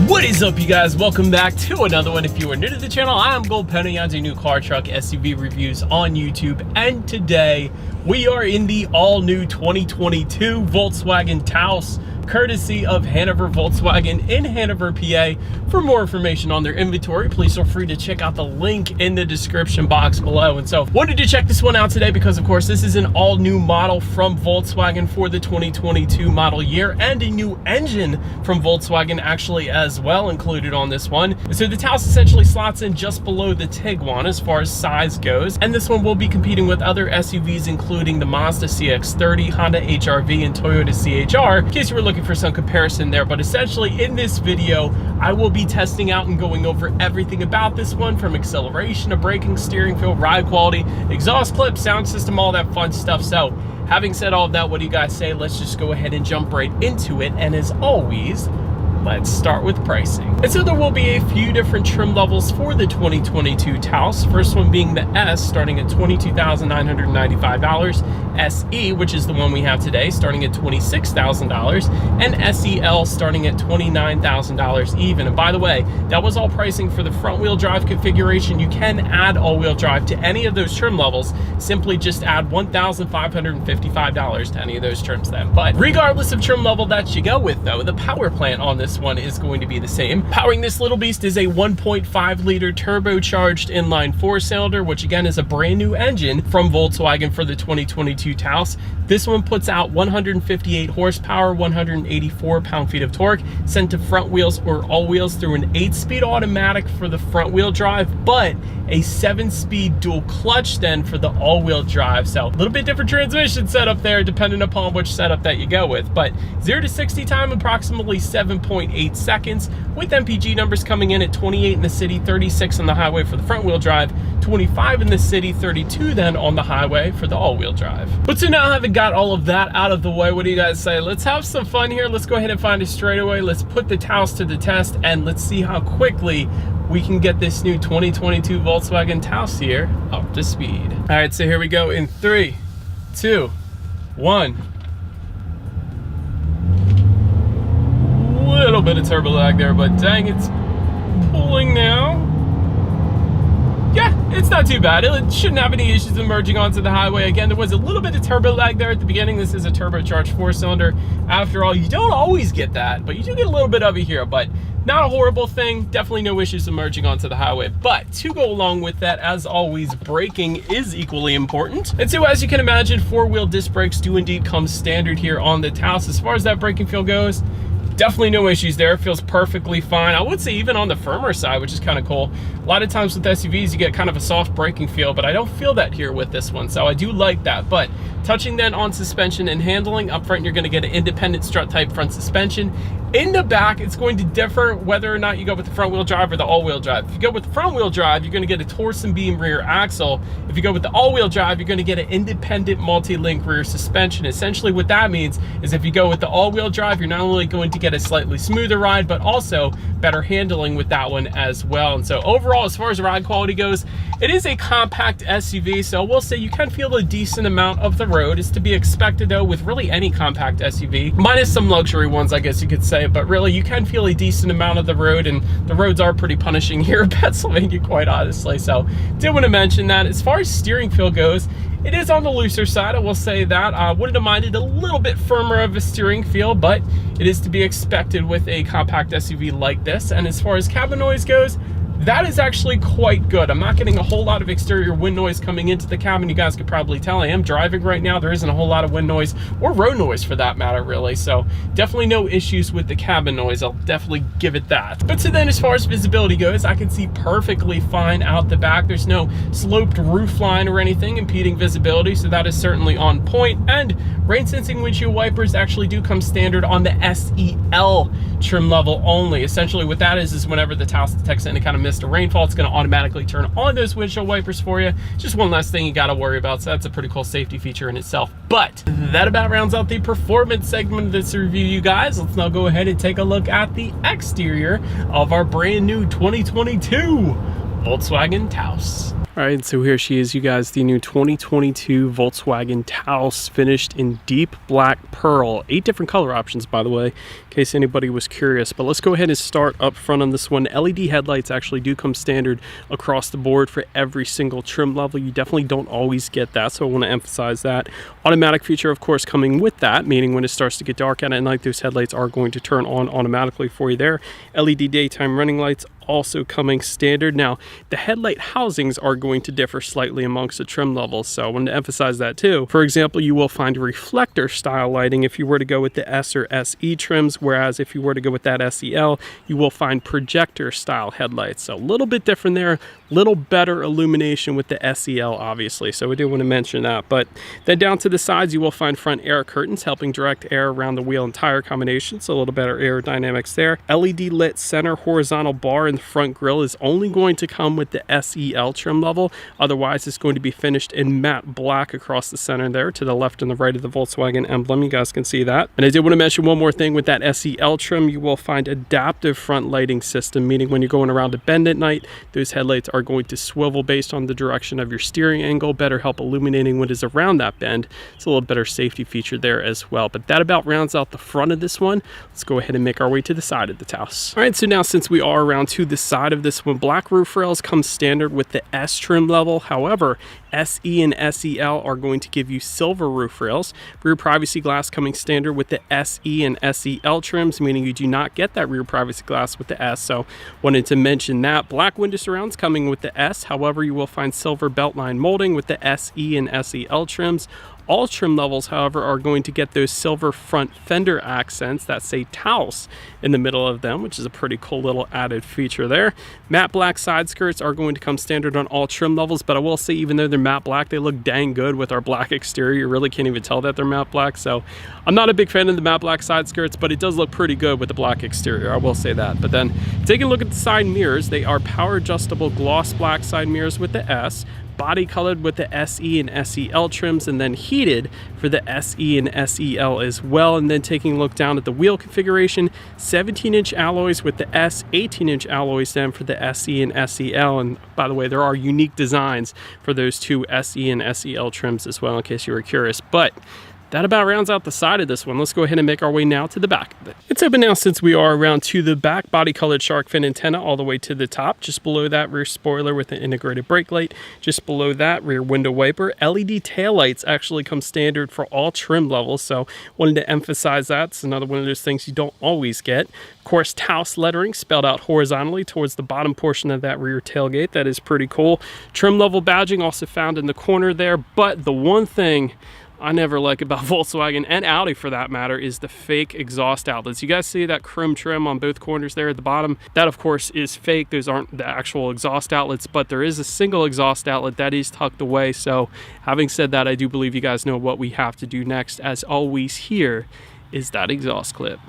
What is up, you guys? Welcome back to another one. If you are new to the channel, I'm Gold Penny. I do new car, truck, SUV reviews on YouTube, and today we are in the all-new 2022 Volkswagen Taos, courtesy of Hanover Volkswagen in Hanover, PA. For more information on their inventory, please feel free to check out the link in the description box below. And so, wanted to check this one out today because, of course, this is an all-new model from Volkswagen for the 2022 model year, and a new engine from Volkswagen actually as well included on this one. So the Taos essentially slots in just below the Tiguan as far as size goes, and this one will be competing with other SUVs including the Mazda CX-30, Honda HR-V, and Toyota CHR, in case you were looking for some comparison there. But essentially in this video I will be testing out and going over everything about this one, from acceleration to braking, steering feel, ride quality, exhaust clips, sound system, all that fun stuff. So having said all of that, what do you guys say? Let's just go ahead and jump right into it. And as always, let's start with pricing. And so there will be a few different trim levels for the 2022 Taos. First one being the S, starting at $22,995. SE, which is the one we have today, starting at $26,000, and SEL starting at $29,000 even. And by the way, that was all pricing for the front-wheel drive configuration. You can add all-wheel drive to any of those trim levels. Simply just add $1,555 to any of those trims then. But regardless of trim level that you go with, though, the power plant on this one is going to be the same. Powering this little beast is a 1.5 liter turbocharged inline four-cylinder, which again is a brand new engine from Volkswagen for the 2022 Taos. This one puts out 158 horsepower, 184 pound-feet of torque, sent to front wheels or all wheels through an 8-speed automatic for the front wheel drive, but a 7-speed dual clutch then for the all-wheel drive. So a little bit different transmission setup there depending upon which setup that you go with. But 0 to 60 time approximately 7.8 seconds, with MPG numbers coming in at 28 in the city, 36 on the highway for the front wheel drive, 25 in the city, 32 then on the highway for the all-wheel drive. But so now having got all of that out of the way, what do you guys say? Let's have some fun here. Let's go ahead and find a straightaway. Let's put the Taos to the test, and let's see how quickly we can get this new 2022 Volkswagen Taos here up to speed. All right, so here we go in 3, 2, 1. Little bit of turbo lag there, but dang, it's pulling now. Yeah, it's not too bad. It shouldn't have any issues emerging onto the highway. Again, there was a little bit of turbo lag there at the beginning. This is a turbocharged four-cylinder. After all, you don't always get that, but you do get a little bit of it here. But not a horrible thing. Definitely no issues emerging onto the highway. But to go along with that, as always, braking is equally important. And so as you can imagine, four-wheel disc brakes do indeed come standard here on the Taos. As far as that braking feel goes, definitely no issues there. It feels perfectly fine. I would say even on the firmer side, which is kind of cool. A lot of times with SUVs, you get kind of a soft braking feel, but I don't feel that here with this one, so I do like that. But touching then on suspension and handling, up front, you're going to get an independent strut type front suspension. In the back, it's going to differ whether or not you go with the front wheel drive or the all-wheel drive. If you go with the front wheel drive, you're going to get a torsion beam rear axle. If you go with the all-wheel drive, you're going to get an independent multi-link rear suspension. Essentially what that means is if you go with the all-wheel drive, you're not only going to get a slightly smoother ride, but also better handling with that one as well. And so overall, as far as ride quality goes, it is a compact SUV, so we'll say you can feel a decent amount of the road. Is to be expected though with really any compact SUV, minus some luxury ones, I guess you could say. But really, you can feel a decent amount of the road, and the roads are pretty punishing here in Pennsylvania, quite honestly. So did want to mention that. As far as steering feel goes, it is on the looser side, I will say that. I wouldn't have minded a little bit firmer of a steering feel, but it is to be expected with a compact SUV like this. And as far as cabin noise goes, that is actually quite good. I'm not getting a whole lot of exterior wind noise coming into the cabin. You guys could probably tell I am driving right now. There isn't a whole lot of wind noise, or road noise for that matter, really. So definitely no issues with the cabin noise. I'll definitely give it that. But so then as far as visibility goes, I can see perfectly fine out the back. There's no sloped roof line or anything impeding visibility, so that is certainly on point. And rain sensing windshield wipers actually do come standard on the SEL trim level only. Essentially what that is whenever the Taos detects any kind of mist or rainfall, it's going to automatically turn on those windshield wipers for you. Just one less thing you got to worry about, so that's a pretty cool safety feature in itself. But that about rounds out the performance segment of this review, you guys. Let's now go ahead and take a look at the exterior of our brand new 2022 Volkswagen Taos. All right, so here she is, you guys, the new 2022 Volkswagen Taos, finished in deep black pearl. 8 different color options, by the way, in case anybody was curious. But let's go ahead and start up front on this one. LED headlights actually do come standard across the board for every single trim level. You definitely don't always get that, so I want to emphasize that. Automatic feature, of course, coming with that, meaning when it starts to get dark out at night, those headlights are going to turn on automatically for you there. LED daytime running lights also coming standard. Now, the headlight housings are going to differ slightly amongst the trim levels, so I wanted to emphasize that too. For example, you will find reflector style lighting if you were to go with the S or SE trims, whereas if you were to go with that SEL, you will find projector style headlights. So a little bit different there, little better illumination with the SEL, obviously, so we do want to mention that. But then down to the sides, you will find front air curtains helping direct air around the wheel and tire combination, so a little better aerodynamics there. LED lit center horizontal bar in the front grille is only going to come with the SEL trim level. Otherwise, it's going to be finished in matte black across the center there to the left and the right of the Volkswagen emblem. You guys can see that. And I did want to mention one more thing with that SEL trim. You will find adaptive front lighting system, meaning when you're going around a bend at night, those headlights are going to swivel based on the direction of your steering angle, better help illuminating what is around that bend. It's a little better safety feature there as well. But that about rounds out the front of this one. Let's go ahead and make our way to the side of the Taos. All right, so now since we are around to the side of this one, black roof rails come standard with the S trim level. However, SE and SEL are going to give you silver roof rails. Rear privacy glass coming standard with the SE and SEL trims, meaning you do not get that rear privacy glass with the S, so wanted to mention that. Black window surrounds coming with the S. However, you will find silver beltline molding with the SE and SEL trims. All trim levels, however, are going to get those silver front fender accents that say Taos in the middle of them, which is a pretty cool little added feature there. Matte black side skirts are going to come standard on all trim levels, but I will say, even though they're matte black, they look dang good with our black exterior. You really can't even tell that they're matte black, so I'm not a big fan of the matte black side skirts, but it does look pretty good with the black exterior, I will say that. But then, taking a look at the side mirrors, they are power adjustable gloss black side mirrors with the S, body colored with the SE and SEL trims, and then heated for the SE and SEL as well. And then taking a look down at the wheel configuration, 17-inch alloys with the S, 18-inch alloys then for the SE and SEL. And by the way, there are unique designs for those two SE and SEL trims as well, in case you were curious. But that about rounds out the side of this one. Let's go ahead and make our way now to the back of it. It's open now since we are around to the back. Body colored shark fin antenna all the way to the top. Just below that, rear spoiler with an integrated brake light. Just below that, rear window wiper. LED taillights actually come standard for all trim levels, so wanted to emphasize that. It's another one of those things you don't always get. Of course, Taos lettering spelled out horizontally towards the bottom portion of that rear tailgate. That is pretty cool. Trim level badging also found in the corner there, but the one thing I never like about Volkswagen, and Audi for that matter, is the fake exhaust outlets. You guys see that chrome trim on both corners there at the bottom? That, of course, is fake. Those aren't the actual exhaust outlets, but there is a single exhaust outlet that is tucked away. So having said that, I do believe you guys know what we have to do next. As always, here is that exhaust clip.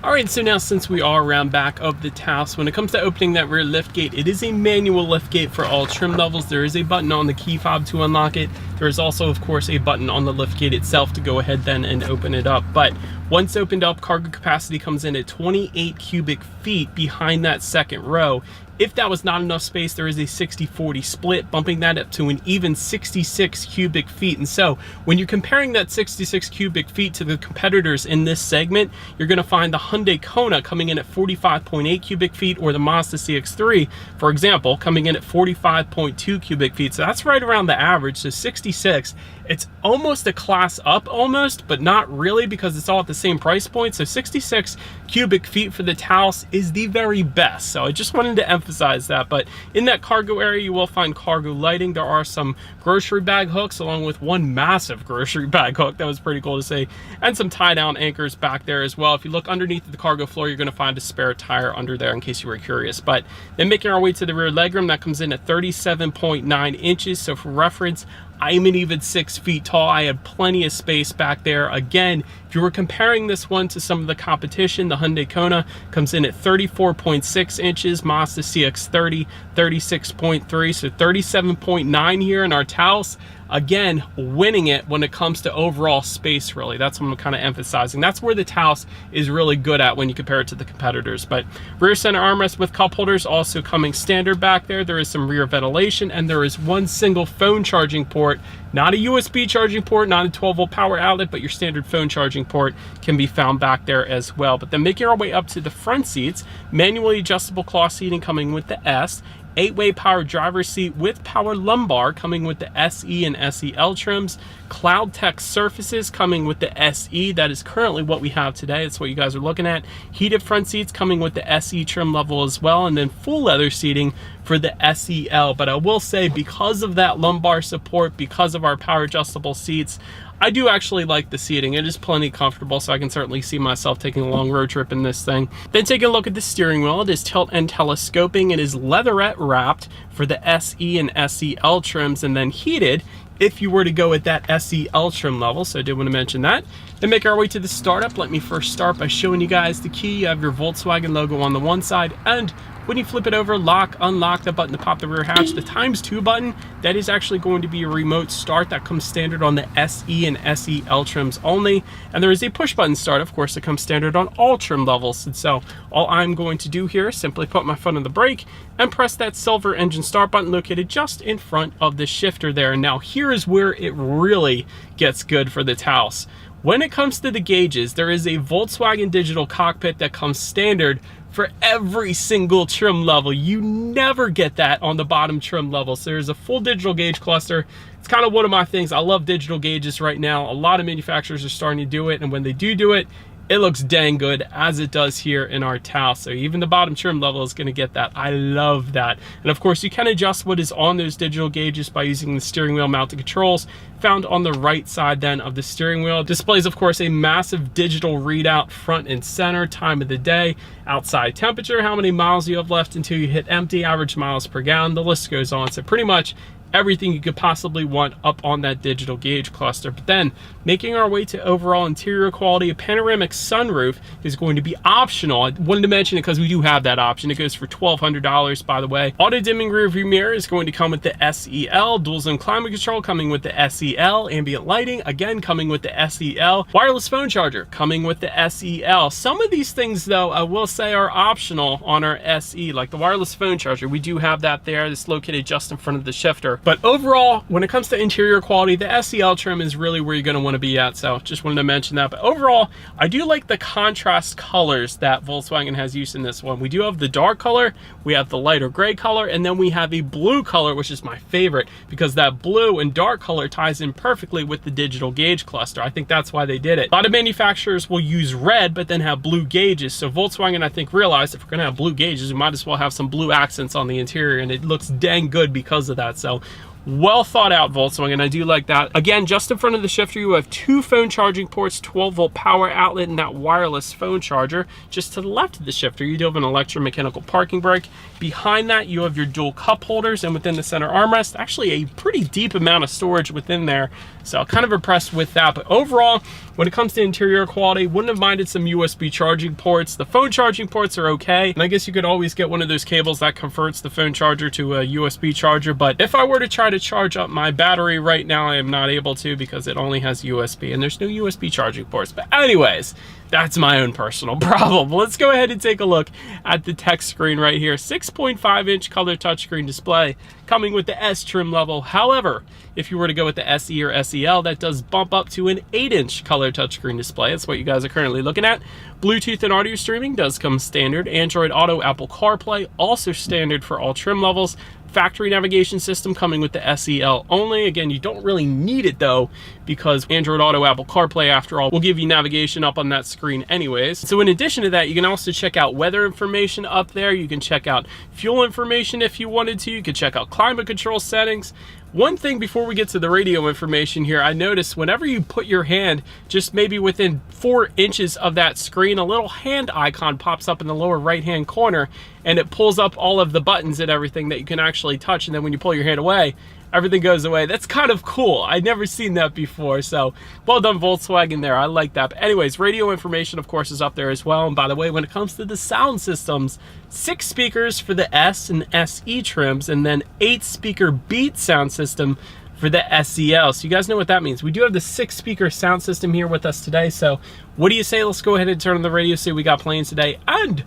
All right, so now since we are around back of the Taos, when it comes to opening that rear lift gate, it is a manual lift gate for all trim levels. There is a button on the key fob to unlock it. There is also, of course, a button on the lift gate itself to go ahead then and open it up. But once opened up, cargo capacity comes in at 28 cubic feet behind that second row. If that was not enough space, there is a 60-40 split, bumping that up to an even 66 cubic feet. And so when you're comparing that 66 cubic feet to the competitors in this segment, you're gonna find the Hyundai Kona coming in at 45.8 cubic feet, or the Mazda CX-3, for example, coming in at 45.2 cubic feet. So that's right around the average, so 66. It's almost a class up almost, but not really, because it's all at the same price point. So 66 cubic feet for the Taos is the very best. So I just wanted to emphasize that. But in that cargo area, you will find cargo lighting. There are some grocery bag hooks, along with one massive grocery bag hook. That was pretty cool to see. And some tie down anchors back there as well. If you look underneath the cargo floor, you're gonna find a spare tire under there in case you were curious. But then making our way to the rear legroom, that comes in at 37.9 inches. So for reference, I'm an even 6 feet tall. I had plenty of space back there. Again, if you were comparing this one to some of the competition, the Hyundai Kona comes in at 34.6 inches, Mazda CX-30, 36.3, so 37.9 here in our Taos. Again, winning it when it comes to overall space, really. That's what I'm kind of emphasizing. That's where the Taos is really good at when you compare it to the competitors. But rear center armrest with cup holders also coming standard back there. There is some rear ventilation, and there is one single phone charging port. Not a USB charging port, not a 12-volt power outlet, but your standard phone charging port can be found back there as well. But then making our way up to the front seats, manually adjustable cloth seating coming with the S, 8-way power driver's seat with power lumbar coming with the SE and SEL trims, Cloud Tech surfaces coming with the SE. That is currently what we have today. That's what you guys are looking at. Heated front seats coming with the SE trim level as well, and then full leather seating for the SEL. But I will say, because of that lumbar support, because of our power adjustable seats, I do actually like the seating. It is plenty comfortable, so I can certainly see myself taking a long road trip in this thing. Then taking a look at the steering wheel, it is tilt and telescoping. It is leatherette wrapped for the SE and SEL trims, and then heated if you were to go at that SEL trim level. So I did want to mention that. Then make our way to the startup. Let me first start by showing you guys the key. You have your Volkswagen logo on the one side, and when you flip it over, lock, unlock the button to pop the rear hatch, the ×2 button, that is actually going to be a remote start. That comes standard on the SE and SEL trims only. And there is a push button start, of course, that comes standard on all trim levels. And so all I'm going to do here is simply put my foot on the brake and press that silver engine start button located just in front of the shifter there. And now here is where it really gets good for the Taos. When it comes to the gauges, there is a Volkswagen digital cockpit that comes standard for every single trim level. You never get that on the bottom trim level. So there's a full digital gauge cluster. It's kind of one of my things. I love digital gauges right now. A lot of manufacturers are starting to do it, and when they do it, it looks dang good, as it does here in our Taos. So even the bottom trim level is going to get that. I love that. And of course, you can adjust what is on those digital gauges by using the steering wheel mounted controls found on the right side then of the steering wheel. Displays, of course, a massive digital readout front and center, time of the day, outside temperature, how many miles you have left until you hit empty, average miles per gallon, the list goes on. So pretty much everything you could possibly want up on that digital gauge cluster. But then making our way to overall interior quality, a panoramic sunroof is going to be optional. I wanted to mention it because we do have that option. It goes for $1,200, by the way. Auto dimming rear view mirror is going to come with the SEL, dual zone climate control coming with the SEL, ambient lighting again coming with the SEL, wireless phone charger coming with the SEL. Some of these things, though, I will say are optional on our SE, like the wireless phone charger. We do have that there. It's located just in front of the shifter. But overall, when it comes to interior quality, the SEL trim is really where you're going to want to be at. So just wanted to mention that. But overall, I do like the contrast colors that Volkswagen has used in this one. We do have the dark color, we have the lighter gray color, and then we have a blue color, which is my favorite because that blue and dark color ties in perfectly with the digital gauge cluster. I think that's why they did it. A lot of manufacturers will use red, but then have blue gauges. So Volkswagen, I think, realized if we're going to have blue gauges, we might as well have some blue accents on the interior, and it looks dang good because of that. So well thought out, Volkswagen. I do like that. Again, just in front of the shifter, you have 2 phone charging ports, 12-volt power outlet, and that wireless phone charger. Just to the left of the shifter, you do have an electromechanical parking brake. Behind that, you have your dual cup holders, and within the center armrest, actually a pretty deep amount of storage within there. So kind of impressed with that. But overall, when it comes to interior quality, wouldn't have minded some USB charging ports. The phone charging ports are okay. And I guess you could always get one of those cables that converts the phone charger to a USB charger. But if I were to try to charge up my battery right now, I am not able to because it only has USB and there's no USB charging ports. But anyways, that's my own personal problem. Let's go ahead and take a look at the text screen right here. 6.5-inch color touchscreen display coming with the S trim level. However, if you were to go with the SE or SEL, that does bump up to an 8-inch color touchscreen display. That's what you guys are currently looking at. Bluetooth and audio streaming does come standard. Android Auto, Apple CarPlay, also standard for all trim levels. Factory navigation system coming with the SEL only. Again, you don't really need it though, because Android Auto, Apple CarPlay, after all, will give you navigation up on that screen anyways. So in addition to that, you can also check out weather information up there. You can check out fuel information if you wanted to. You can check out climate control settings. One thing before we get to the radio information here, I noticed whenever you put your hand just maybe within 4 inches of that screen, a little hand icon pops up in the lower right hand corner, and it pulls up all of the buttons and everything that you can actually touch. And then when you pull your hand away, everything goes away. That's kind of cool. I'd never seen that before, so well done Volkswagen there. I like that. But anyways, radio information, of course, is up there as well. And by the way, when it comes to the sound systems, 6 speakers for the S and SE trims, and then 8 speaker Beat sound system for the SEL. So you guys know what that means. We do have the 6 speaker sound system here with us today. So what do you say? Let's go ahead and turn on the radio, see what we got playing today, and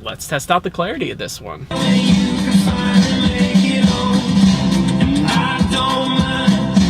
let's test out the clarity of this one.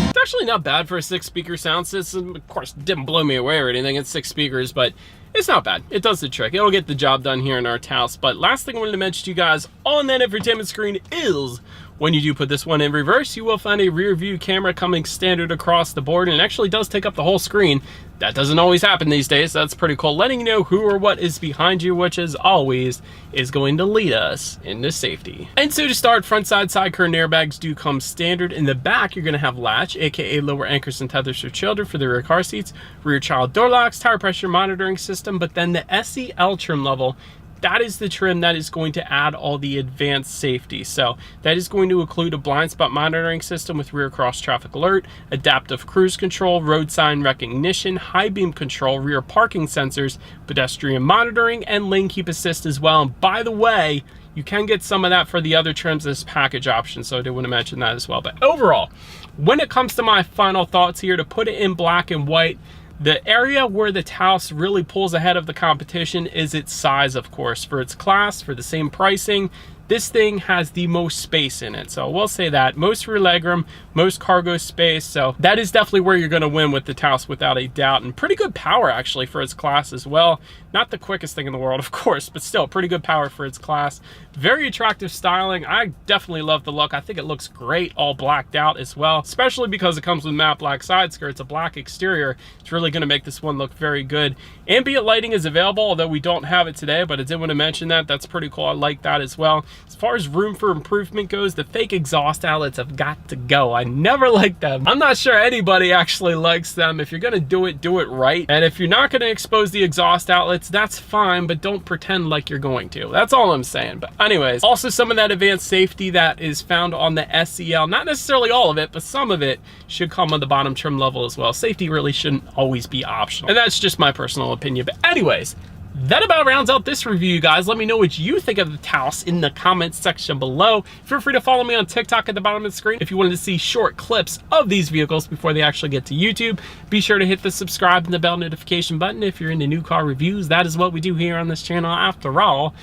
It's actually not bad for a 6 speaker sound system. Of course, it didn't blow me away or anything. It's 6 speakers, but it's not bad. It does the trick. It'll get the job done here in our Taos. But last thing I wanted to mention to you guys on that infotainment screen is when you do put this one in reverse, you will find a rear view camera coming standard across the board, and it actually does take up the whole screen. That doesn't always happen these days. That's pretty cool. Letting you know who or what is behind you, which as always is going to lead us into safety. And so to start, front side curtain airbags do come standard. In the back, you're going to have latch, aka lower anchors and tethers for children for the rear car seats, rear child door locks, tire pressure monitoring system, but then the SEL trim level, that is the trim that is going to add all the advanced safety. So that is going to include a blind spot monitoring system with rear cross traffic alert, adaptive cruise control, road sign recognition, high beam control, rear parking sensors, pedestrian monitoring, and lane keep assist as well. And by the way, you can get some of that for the other trims as package options, so I did want to mention that as well. But overall, when it comes to my final thoughts here, to put it in black and white, the area where the Taos really pulls ahead of the competition is its size, of course. For its class, for the same pricing, this thing has the most space in it. So we'll say that. Most rear legroom, most cargo space. So that is definitely where you're going to win with the Taos without a doubt. And pretty good power actually for its class as well. Not the quickest thing in the world, of course, but still pretty good power for its class. Very attractive styling. I definitely love the look. I think it looks great all blacked out as well, especially because it comes with matte black side skirts, a black exterior. It's really going to make this one look very good. Ambient lighting is available, although we don't have it today, but I did want to mention that. That's pretty cool. I like that as well. As far as room for improvement goes, the fake exhaust outlets have got to go. I never liked them. I'm not sure anybody actually likes them. If you're going to do it right. And if you're not going to expose the exhaust outlets, that's fine, but don't pretend like you're going to. That's all I'm saying. But anyways, also some of that advanced safety that is found on the SEL, not necessarily all of it, but some of it should come on the bottom trim level as well. Safety really shouldn't always be optional. And that's just my personal opinion. But anyways, that about rounds out this review, you guys. Let me know what you think of the Taos in the comments section below. Feel free to follow me on TikTok at the bottom of the screen. If you wanted to see short clips of these vehicles before they actually get to YouTube, be sure to hit the subscribe and the bell notification button if you're into new car reviews. That is what we do here on this channel after all.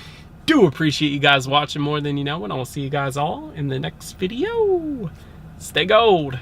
Do appreciate you guys watching more than you know, and I will see you guys all in the next video. Stay gold.